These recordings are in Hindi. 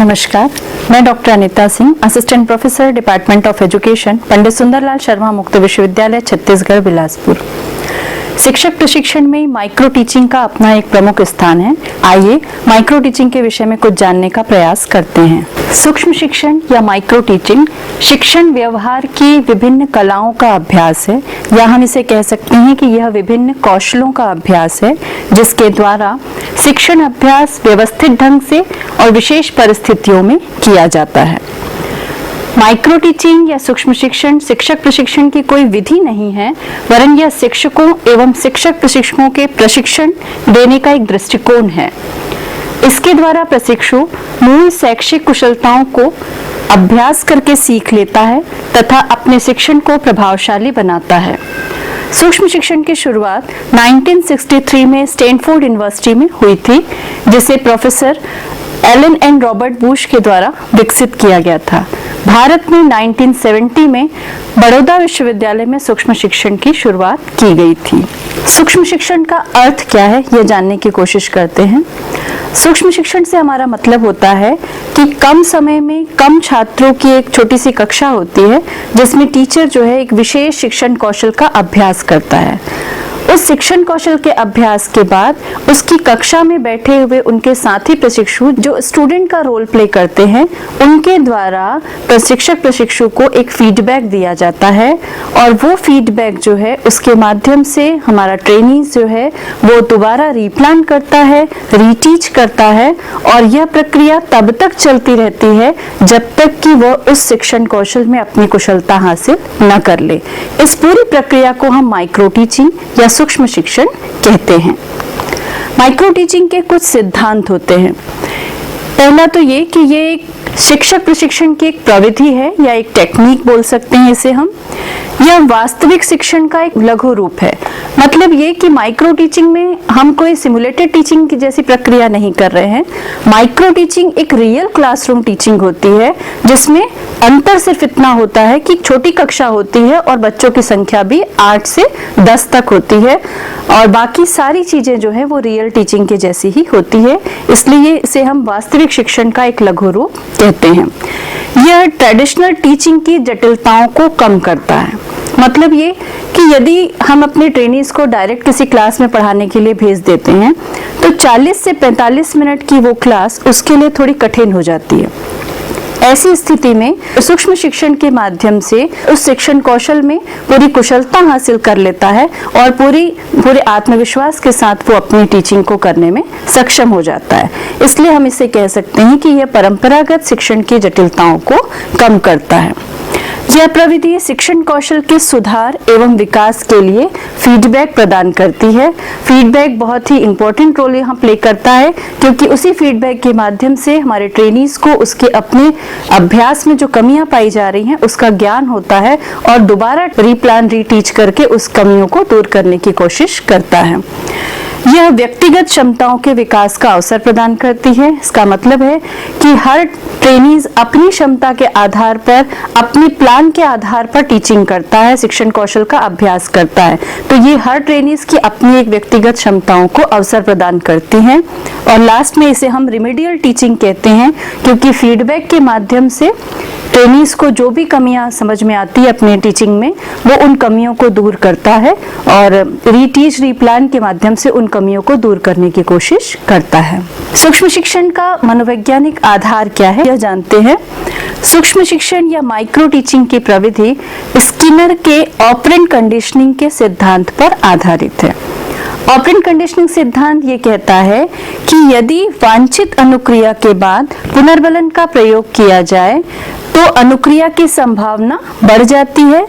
नमस्कार, मैं doctor Anita Singh, assistant professor, department of education, Pandit Sundarlal Sharma Mukt Vishwavidyalaya, Chhattisgarh, Bilaspur. शिक्षक प्रशिक्षण में माइक्रो टीचिंग का अपना एक प्रमुख स्थान है। आइए माइक्रो टीचिंग के विषय में कुछ जानने का प्रयास करते हैं। सूक्ष्म शिक्षण या माइक्रो टीचिंग शिक्षण व्यवहार की विभिन्न कलाओं का अभ्यास है, या हम इसे कह सकते हैं कि यह विभिन्न कौशलों का अभ्यास है, जिसके द्वारा शिक्षण अभ्यास व्यवस्थित ढंग से और विशेष परिस्थितियों में किया जाता है। माइक्रो टीचिंग या सूक्ष्म शिक्षण शिक्षक प्रशिक्षण की कोई विधि नहीं है, वरन यह शिक्षकों एवं शिक्षक प्रशिक्षकों के प्रशिक्षण देने का एक दृष्टिकोण है। इसके द्वारा प्रशिक्षु मूल शैक्षिक कुशलताओं को अभ्यास करके सीख लेता है तथा अपने शिक्षण को प्रभावशाली बनाता है। सूक्ष्म शिक्षण की शुरुआत 1963 में स्टैनफोर्ड यूनिवर्सिटी में हुई थी, जिसे professor Alan N Robert Bush के द्वारा विकसित किया गया था। भारत में 1970 में बड़ौदा विश्वविद्यालय में सूक्ष्म शिक्षण की शुरुआत की गई थी। सूक्ष्म शिक्षण का अर्थ क्या है, यह जानने की कोशिश करते हैं। सूक्ष्म शिक्षण से हमारा मतलब होता है कि कम समय में कम छात्रों की एक छोटी सी कक्षा होती है, जिसमें टीचर जो है एक विशेष शिक्षण कौशल का अभ्यास करता है। उस शिक्षण कौशल के अभ्यास के बाद उसकी कक्षा में बैठे हुए उनके साथी प्रशिक्षु जो स्टूडेंट का रोल प्ले करते हैं, उनके द्वारा प्रशिक्षक प्रशिक्षु को एक फीडबैक दिया जाता है, और वो फीडबैक जो है उसके माध्यम से हमारा ट्रेनी जो है वो दोबारा रीप्लान करता है, रीटीच करता है, और यह प्रक्रिया तब तक चलती रहती है जब तक कि वो उस शिक्षण कौशल में अपनी कुशलता हासिल न कर ले। इस पूरी प्रक्रिया को हम माइक्रो टीचिंग या सूक्ष्म शिक्षण कहते हैं। माइक्रो टीचिंग के कुछ सिद्धांत होते हैं। पहला तो ये कि ये एक शिक्षक प्रशिक्षण की एक प्रविधि है, या एक टेक्निक बोल सकते हैं इसे हम। यह वास्तविक शिक्षण का एक लघु रूप है। मतलब ये कि माइक्रो टीचिंग में हम कोई सिमुलेटेड टीचिंग की जैसी प्रक्रिया नहीं कर रहे हैं। माइक्रो टीचिंग एक रियल क्लासरूम टीचिंग होती है, जिसमें अंतर सिर्फ इतना होता है कि छोटी कक्षा होती है और बच्चों की संख्या भी 8 से 10 तक होती है, और बाकी सारी चीजें जो है वो रियल टीचिंग के जैसी ही होती है। इसलिए इसे हम वास्तविक शिक्षण का एक लघु रूप कहते हैं। यह ट्रेडिशनल टीचिंग की जटिलताओं को कम करता है। मतलब ये कि यदि हम अपने ट्रेनीज को डायरेक्ट किसी क्लास में पढ़ाने के लिए भेज देते हैं, तो 40 से 45 मिनट की वो क्लास उसके लिए थोड़ी कठिन हो जाती है। ऐसी स्थिति में सूक्ष्म शिक्षण के माध्यम से उस शिक्षण कौशल में पूरी कुशलता हासिल कर लेता है, और पूरे आत्मविश्वास के साथ वो अपनी टीचिंग को करने में सक्षम हो जाता है। इसलिए हम इसे कह सकते हैं कि यह परंपरागत शिक्षण की जटिलताओं को कम करता है। यह प्रविधि शिक्षण कौशल के सुधार एवं विकास के लिए फीडबैक प्रदान करती है। फीडबैक बहुत ही इंपॉर्टेंट रोल यहाँ प्ले करता है, क्योंकि उसी फीडबैक के माध्यम से हमारे ट्रेनीज को उसके अपने अभ्यास में जो कमियां पाई जा रही हैं उसका ज्ञान होता है, और दोबारा रीप्लान रीटीच करके उस कमियों को दूर करने की कोशिश करता है। यह व्यक्तिगत क्षमताओं के विकास का अवसर प्रदान करती है। इसका मतलब है कि हर ट्रेनीज अपनी क्षमता के आधार पर, अपने प्लान के आधार पर टीचिंग करता है, शिक्षण कौशल का अभ्यास करता है। तो ये हर ट्रेनीज की अपनी एक व्यक्तिगत क्षमताओं को अवसर प्रदान करती हैं। और लास्ट में इसे हम रिमेडियल टीचिंग कहते हैं, क्योंकि फीडबैक के माध्यम से ट्रेनीज को जो भी कमियां समझ में आती है अपने टीचिंग में, वो उन कमियों को दूर करता है, और रीटीच रीप्लान के माध्यम से उन कमियों को दूर करने की कोशिश करता है। सूक्ष्म शिक्षण का मनोवैज्ञानिक आधार क्या है, यह जानते हैं। सूक्ष्म शिक्षण या माइक्रो टीचिंग की प्रविधि स्किनर के ऑपरेंट कंडीशनिंग के सिद्धांत पर आधारित है। ऑपरेंट कंडीशनिंग सिद्धांत ये कहता है कि यदि वांछित अनुक्रिया के बाद पुनर्बलन का प्रयोग किया जाए तो अनुक्रिया की संभावना बढ़ जाती है।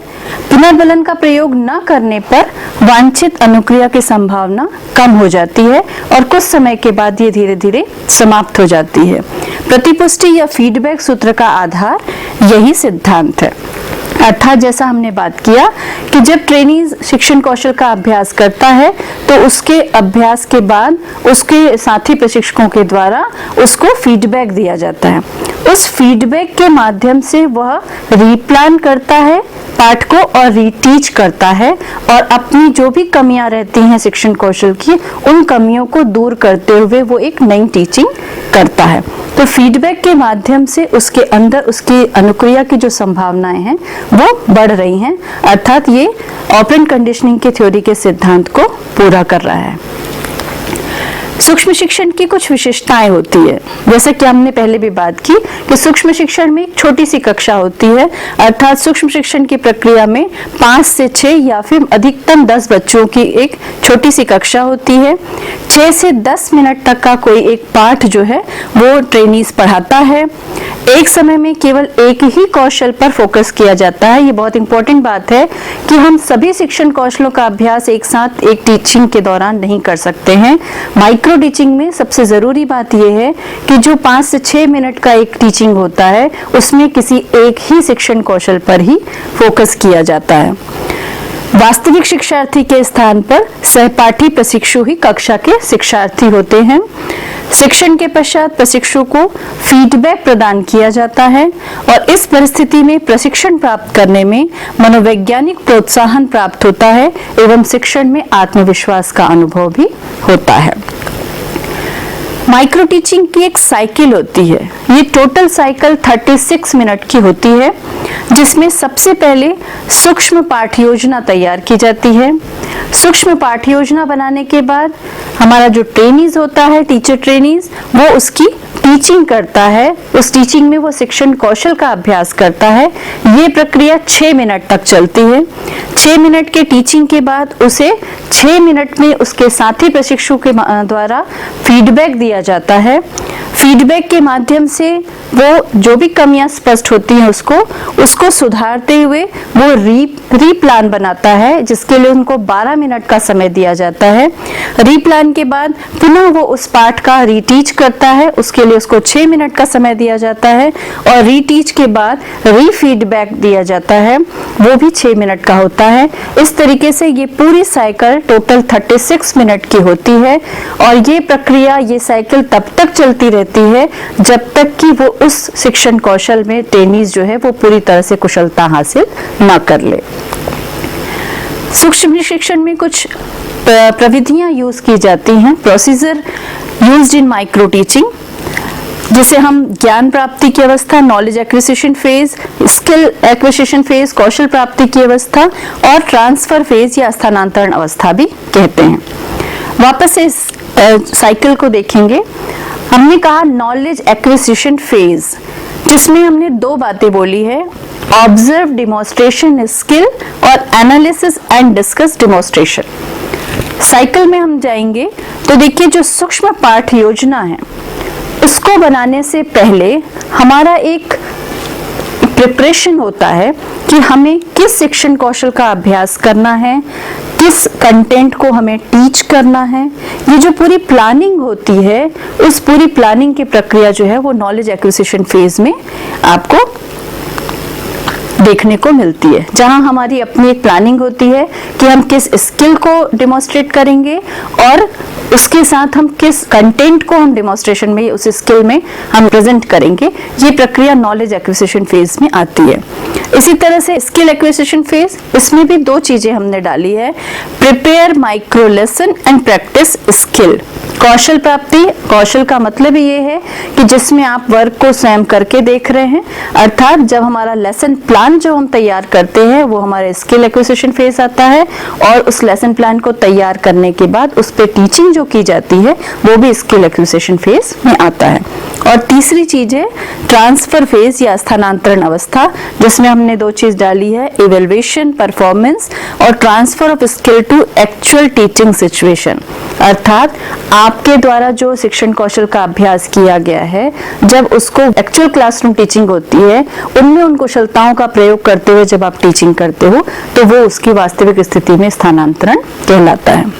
पुनर्बलन का प्रयोग न करने पर वांछित अनुक्रिया की संभावना कम हो जाती है, और कुछ समय के बाद ये धीरे धीरे समाप्त हो जाती है। प्रतिपुष्टि या फीडबैक सूत्र का आधार यही सिद्धांत है। अर्थात जैसा हमने बात किया कि जब ट्रेनीज शिक्षण कौशल का अभ्यास करता है, तो उसके अभ्यास के बाद उसके साथी प्रशिक्षकों के द्वारा उसको फीडबैक दिया जाता है। उस फीडबैक के माध्यम से वह रीप्लान करता है पाठ को और रीटीच करता है, और अपनी जो भी कमियां रहती हैं शिक्षण कौशल की, उन कमियों को दूर करते हुए वो एक नई टीचिंग करता है। तो फीडबैक के माध्यम से उसके अंदर उसकी अनुक्रिया की जो संभावनाएं हैं वो बढ़ रही हैं, अर्थात ये ऑपरेंट कंडीशनिंग की थ्योरी के सिद्धांत को पूरा कर रहा है। सूक्ष्म शिक्षण की कुछ विशेषताएं होती है, जैसे कि हमने पहले भी बात की कि सूक्ष्म शिक्षण में एक छोटी सी कक्षा होती है, अर्थात सूक्ष्म शिक्षण की प्रक्रिया में 5 से 6 या फिर अधिकतम 10 बच्चों की एक छोटी सी कक्षा होती है। 6 से 10 मिनट तक का कोई एक पाठ जो है वो ट्रेनीज पढ़ाता है। एक समय में केवल एक ही कौशल पर फोकस किया जाता है। ये बहुत इंपॉर्टेंट बात है कि हम सभी शिक्षण कौशलों का अभ्यास एक साथ एक टीचिंग के दौरान नहीं कर सकते हैं। माइक्रो टीचिंग में सबसे जरूरी बात यह है कि जो 5 से 6 मिनट का एक टीचिंग होता है उसमें किसी एक ही शिक्षण कौशल पर ही फोकस किया जाता है। वास्तविक शिक्षार्थी के स्थान पर सहपाठी प्रशिक्षु ही कक्षा के शिक्षार्थी होते हैं। शिक्षण के पश्चात प्रशिक्षु को फीडबैक प्रदान किया जाता है और इस परिस्थिति में प्रशिक्षण प्राप्त करने में मनोवैज्ञानिक प्रोत्साहन प्राप्त होता है एवं शिक्षण में आत्मविश्वास का अनुभव भी होता है। माइक्रो टीचिंग की एक साइकिल होती है। ये टोटल साइकिल 36 मिनट की होती है, जिसमें सबसे पहले सूक्ष्म पाठ योजना तैयार की जाती है। सूक्ष्म पाठ योजना बनाने के बाद हमारा जो ट्रेनीज होता है, टीचर ट्रेनीज, वो उसकी टीचिंग करता है। उस टीचिंग में वो शिक्षण कौशल का अभ्यास करता है। ये प्रक्रिया 6 मिनट तक चलती है। 6 मिनट के टीचिंग के बाद उसे 6 मिनट में उसके साथी प्रशिक्षु के द्वारा फीडबैक दिया जाता है। फीडबैक के माध्यम से वो जो भी कमियां स्पष्ट होती हैं उसको सुधारते हुए वो रीप्लान बनाता है, जिसके लिए उनको 12 मिनट का समय दिया जाता है। रीप्लान के बाद पुनः वो उस पाठ का रीटीच करता है, उसके लिए उसको 6 मिनट का समय दिया जाता है और रीटीच के बाद रीफीडबैक दिया जाता है, वो भी 6 मिनट का होता है। इस तरीके से ये पूरी साइकिल टोटल 36 मिनट की होती है और ये प्रक्रिया, ये साइकिल तब तक चलती रहती है जब तक कि वो उस शिक्षण कौशल में ट्रेनीज जो है वो पूरी तरह से कुशलता हासिल न कर ले। सूक्ष्म शिक्षण में कुछ प्रविधियां यूज की जाती हैं, procedure used in micro teaching, जिसे हम ज्ञान प्राप्ति की अवस्था, knowledge acquisition phase, skill acquisition phase, कौशल प्राप्ति की अवस्था और ट्रांसफर फेज या स्थानांतरण अवस्था भी कहते हैं। वापस से इस साइकिल को देखेंगे। हमने कहा नॉलेज एक्विजिशन फेज, जिसमें हमने 2 बातें बोली है, ऑब्जर्व डिमॉन्स्ट्रेशन स्किल और analysis and discuss demonstration. Cycle में हम जाएंगे तो देखिए जो सूक्ष्म पाठ योजना है उसको बनाने से पहले हमारा एक प्रिपरेशन होता है कि हमें किस शिक्षण कौशल का अभ्यास करना है, किस कंटेंट को हमें टीच करना है। ये जो पूरी प्लानिंग होती है, उस पूरी प्लानिंग की प्रक्रिया जो है वो नॉलेज एक्विजिशन फेज में आपको देखने को मिलती है, जहां हमारी अपनी एक प्लानिंग होती है कि हम किस स्किल को डिमॉन्स्ट्रेट करेंगे और उसके साथ हम किस कंटेंट को हम डिमॉन्स्ट्रेशन में, उस स्किल में हम प्रेजेंट करेंगे। ये प्रक्रिया नॉलेज एक्विजिशन फेज में आती है। इसी तरह से स्किल एक्विजिशन फेज, इसमें भी 2 चीजें हमने डाली है, prepare micro lesson and practice skill. कौशल प्राप्ति, कौशल का मतलब ये है कि जिसमें आप वर्क को स्वयं करके देख रहे हैं, अर्थात जब हमारा लेसन प्लान जो हम तैयार करते हैं वो हमारे स्किल एक्विजिशन फेज आता है और उस लेसन प्लान को तैयार करने के बाद उस पे टीचिंग जो की जाती है वो भी स्किल एक्विजिशन फेज में आता है। और तीसरी चीज है ट्रांसफर फेज या स्थानांतरण अवस्था, जिसमें हमने 2 चीज डाली है, इवैल्यूएशन परफॉर्मेंस और transfer of skill to actual teaching situation. अर्थात आपके द्वारा जो शिक्षण कौशल का अभ्यास किया गया है, जब उसको एक्चुअल क्लासरूम टीचिंग होती है उनमें उन कुशलताओं का प्रयोग करते हुए जब आप टीचिंग करते हो तो वो उसकी वास्तविक स्थिति में स्थानांतरण कहलाता है।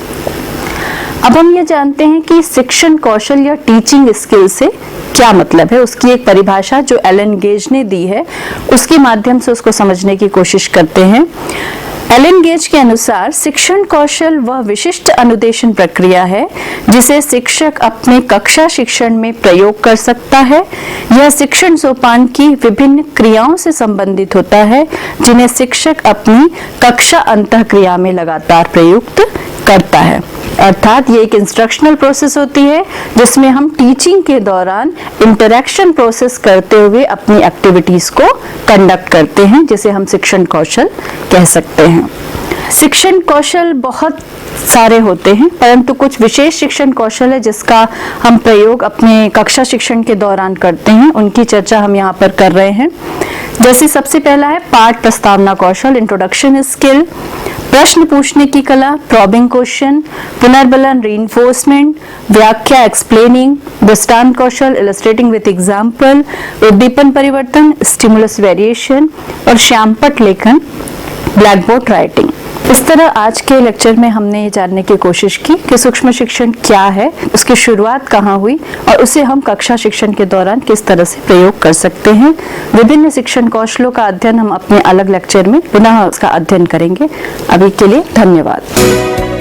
अब हम ये जानते हैं कि शिक्षण कौशल या टीचिंग स्किल से क्या मतलब है। उसकी एक परिभाषा जो एलन गेज ने दी है, उसके माध्यम से उसको समझने की कोशिश करते हैं। एलन गेज के अनुसार शिक्षण कौशल वह विशिष्ट अनुदेशन प्रक्रिया है जिसे शिक्षक अपने कक्षा शिक्षण में प्रयोग कर सकता है। यह शिक्षण सोपान की विभिन्न क्रियाओं से संबंधित होता है जिन्हें शिक्षक अपनी कक्षा अंतःक्रिया में लगातार प्रयुक्त करता है। अर्थात ये एक इंस्ट्रक्शनल प्रोसेस होती है जिसमें हम टीचिंग के दौरान इंटरेक्शन प्रोसेस करते हुए अपनी एक्टिविटीज को कंडक्ट करते हैं, जिसे हम शिक्षण कौशल कह सकते हैं। शिक्षण कौशल बहुत सारे होते हैं, परंतु कुछ विशेष शिक्षण कौशल है जिसका हम प्रयोग अपने कक्षा शिक्षण के दौरान करते हैं, उनकी चर्चा हम यहाँ पर कर रहे हैं। जैसे सबसे पहला है पाठ प्रस्तावना कौशल, इंट्रोडक्शन स्किल, प्रश्न पूछने की कला, प्रॉबिंग क्वेश्चन, पुनर्बलन रीइंफोर्समेंट, व्याख्या एक्सप्लेनिंग, दृष्टांत कौशल इलस्ट्रेटिंग विद एग्जाम्पल, उद्दीपन परिवर्तन स्टिमुलस वेरिएशन और श्यामपट लेखन ब्लैक बोर्ड राइटिंग। इस तरह आज के लेक्चर में हमने ये जानने की कोशिश की कि सूक्ष्म शिक्षण क्या है, उसकी शुरुआत कहाँ हुई और उसे हम कक्षा शिक्षण के दौरान किस तरह से प्रयोग कर सकते हैं। विभिन्न शिक्षण कौशलों का अध्ययन हम अपने अलग लेक्चर में पुनः उसका अध्ययन करेंगे। अभी के लिए धन्यवाद।